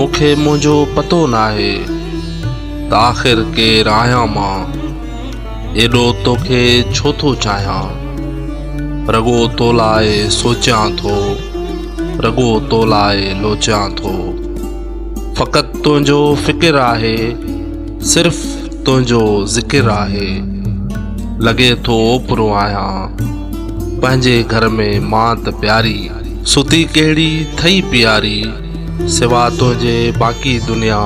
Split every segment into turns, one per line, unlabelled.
मुखे मुंहिंजो पतो नाहे त आख़िर केर आहियां मां। एॾो तोखे छो थो चाहियां, रॻो तो लाइ सोचियां थो, रॻो तो लाइ लोचियां थो। फ़क़ति तुंहिंजो फ़िकिर आहे, सिर्फ़ तुंहिंजो ज़िकिर आहे। लॻे थो ओपरो आहियां पंहिंजे घर में मां त प्यारी, सुती कहिड़ी थई प्यारी, सिवा तुंहिंजे बाक़ी दुनिया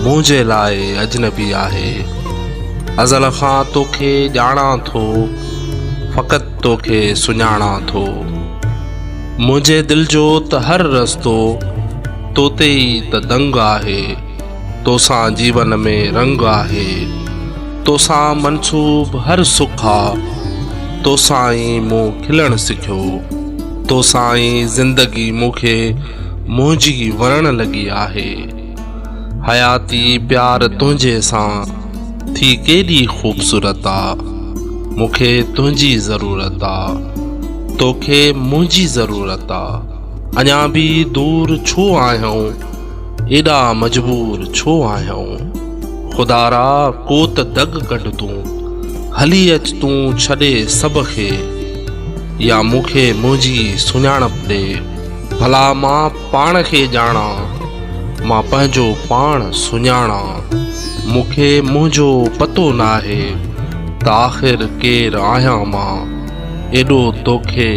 मुंहिंजे लाइ अजनबी आहे। अज़ल खां तोखे ॼाणां थो, फ़क़ति तोखे सुञाणां थो। मुंहिंजे दिलि जो त हर रस्तो तो ते ई त दंग आहे। तोसां जीवन में रंग आहे, तोसां मनसूब हर सुख आहे। तोसां ई मूं खिलण सिखियो, तोसां ई ज़िंदगी मूंखे मुंहिंजी वरण लॻी आहे। हयाती प्यार तुंहिंजे सां थी केॾी ख़ूबसूरत आहे। मूंखे तुंहिंजी ज़रूरत आहे, तोखे मुंहिंजी ज़रूरत आहे। अञा बि दूर छो आहियूं, एॾा मजबूर छो आहियूं। ख़ुदारा को त दग कढ तूं, हली अच तूं छॾे सभ खे, या मूंखे मुंहिंजी सुञाणप ॾे। भला मां पाण खे ॼाणा, मां पंहिंजो पाण सुञाणा। मूंखे मुंहिंजो पतो नाहे त आख़िर केर आहियां मां। एॾो तोखे